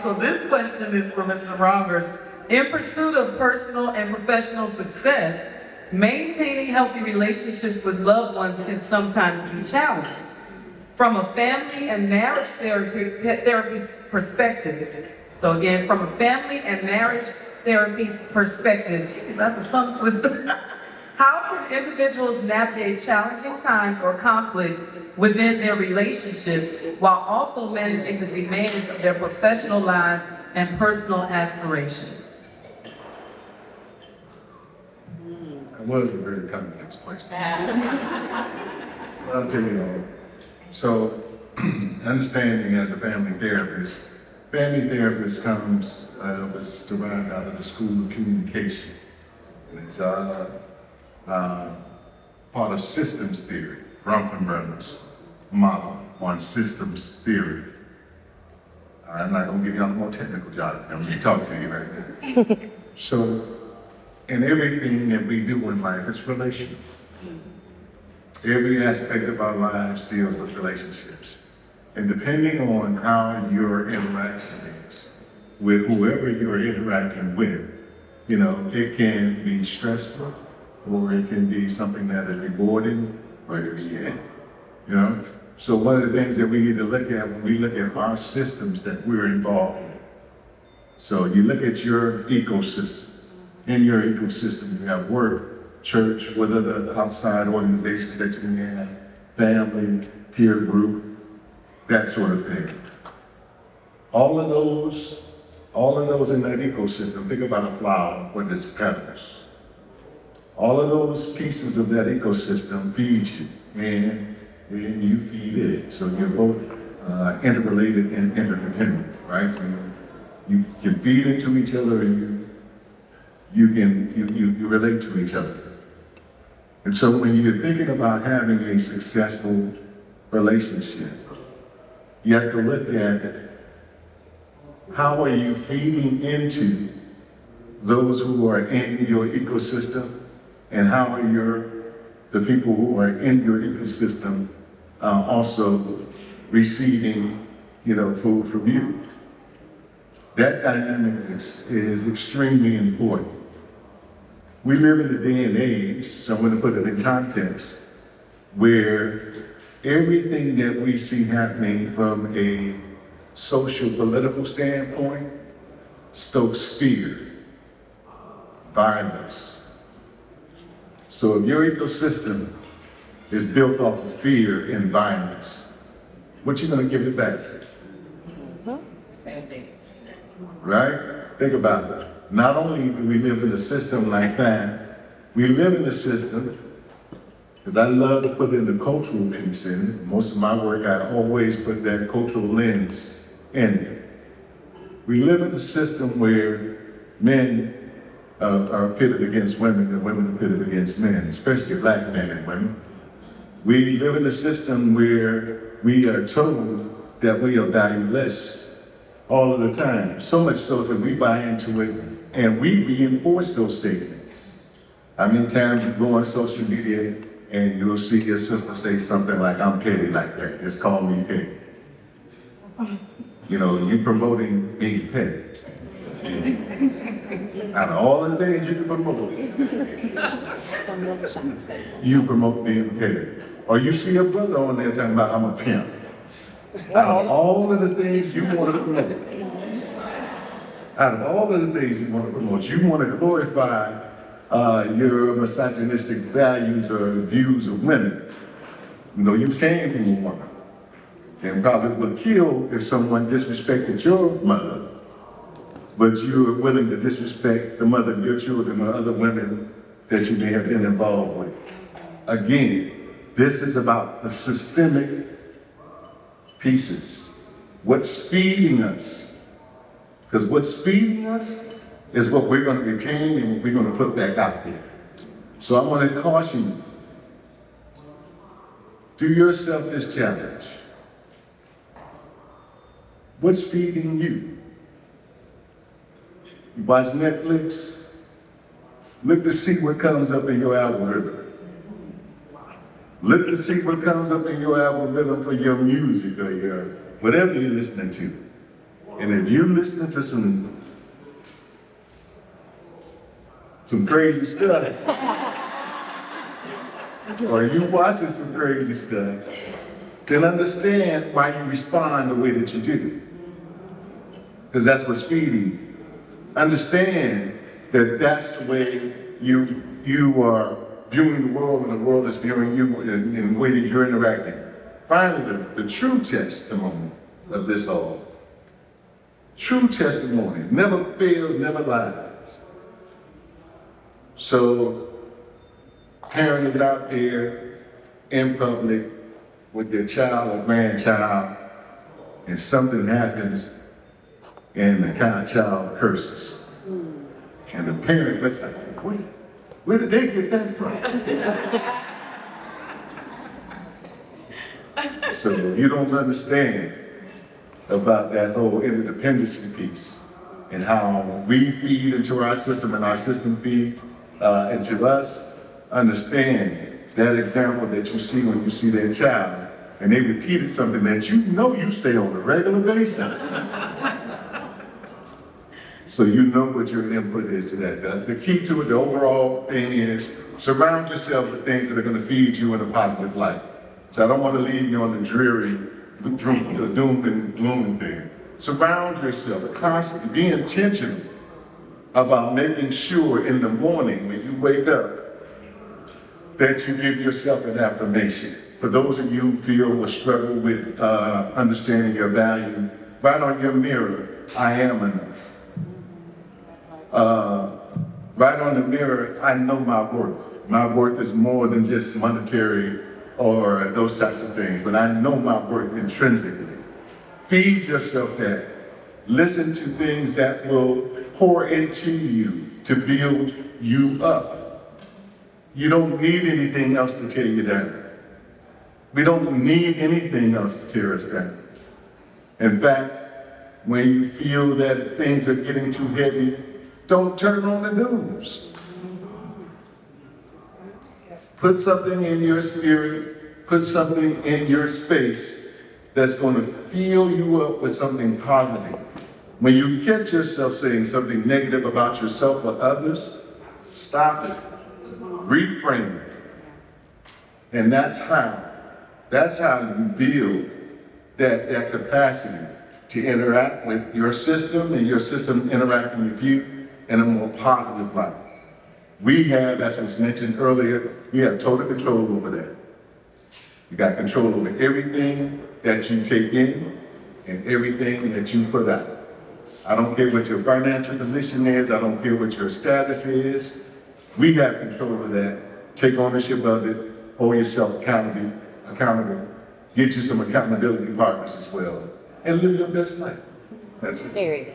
So this question is for Mr. Roberts. In pursuit of personal and professional success, maintaining healthy relationships with loved ones can sometimes be challenging. From a family and marriage therapy perspective, so again, from a family and marriage therapy perspective, geez, that's a tongue twister. How can individuals navigate challenging times or conflicts within their relationships while also managing the demands of their professional lives and personal aspirations? That was a very complex question. I'll tell you all. So, understanding as a family therapist was derived out of the School of Communication. And it's part of systems theory, Ruban Roberts model on systems theory. I'm not gonna give y'all more technical job. I'm gonna talk to you right now. So, in everything that we do in life, it's relational. Every aspect of our lives deals with relationships. And depending on how your interaction is with whoever you're interacting with, you know, it can be stressful, or it can be something that is rewarding, or it can be, you know? So one of the things that we need to look at when we look at our systems that we're involved in. So you look at your ecosystem. In your ecosystem, you have work, church, what other outside organizations that you may have, family, peer group, that sort of thing. All of those in that ecosystem, think about a flower with its petals. All of those pieces of that ecosystem feed you, and you feed it. So you're both interrelated and interdependent, right? You can feed into each other, and you relate to each other. And so when you're thinking about having a successful relationship, you have to look at how are you feeding into those who are in your ecosystem, and how are the people who are in your ecosystem also receiving, food from you. That dynamic is extremely important. We live in a day and age, so I'm going to put it in context, where everything that we see happening from a social political standpoint stokes fear, violence. So if your ecosystem is built off of fear and violence, what you going to give it back? Same thing. Right? Think about it. Not only do we live in a system like that, we live in a system, because I love to put in the cultural piece in it. Most of my work, I always put that cultural lens in it. We live in a system where men are pitted against women and women are pitted against men, especially black men and women. We live in a system where we are told that we are valueless all of the time, so much so that we buy into it and we reinforce those statements. How many times you go on social media and you'll see your sister say something like, "I'm petty like that, just call me petty." You promoting being petty. Out of all the things you can promote, you promote being petty. Or you see a brother on there talking about, "I'm a pimp." Out of all of the things you want to promote, you want to glorify your misogynistic values or views of women. You came from a woman, and probably would kill if someone disrespected your mother, but you are willing to disrespect the mother of your children or other women that you may have been involved with. Again, this is about the systemic pieces. What's feeding us? Because what's feeding us is what we're going to retain and what we're going to put back out there. So I want to caution you. Do yourself this challenge. What's feeding you? You watch Netflix? Look to see what comes up in your algorithm. Look to see what comes up in your algorithm for your music or your whatever you're listening to. And if you're listening to some crazy stuff, or you watching some crazy stuff, then understand why you respond the way that you do. Because that's what's feeding you. Understand that that's the way you are viewing the world, and the world is viewing you in the way that you're interacting. Finally, the true testimony of this all. True testimony never fails, never lies. So, parents out there in public with their child or grandchild, and something happens, and the child curses. And the parent looks like, where did they get that from? So you don't understand about that whole interdependency piece and how we feed into our system and our system feeds into us. Understand that example that you see when you see that child and they repeated something that you know you say on a regular basis. So you know what your input is to that. The key to it, the overall thing is surround yourself with things that are going to feed you in a positive light. So I don't want to leave you on the dreary, doom and gloom thing. Surround yourself, constantly be intentional about making sure in the morning when you wake up that you give yourself an affirmation. For those of you who feel or struggle with understanding your value, write on your mirror, I am enough. Right on the mirror, I know my worth. My worth is more than just monetary or those types of things, but I know my worth intrinsically. Feed yourself that. Listen to things that will pour into you to build you up. You don't need anything else to tear you down. We don't need anything else to tear us down. In fact, when you feel that things are getting too heavy, don't turn on the news. Put something in your spirit, put something in your space that's going to fill you up with something positive. When you catch yourself saying something negative about yourself or others, stop it. Reframe it. And that's how you build that capacity to interact with your system and your system interacting with you in a more positive light. We have, as was mentioned earlier, we have total control over that. You got control over everything that you take in and everything that you put out. I don't care what your financial position is, I don't care what your status is. We have control over that. Take ownership of it, hold yourself accountable, get you some accountability partners as well, and live your best life. That's it. Very good.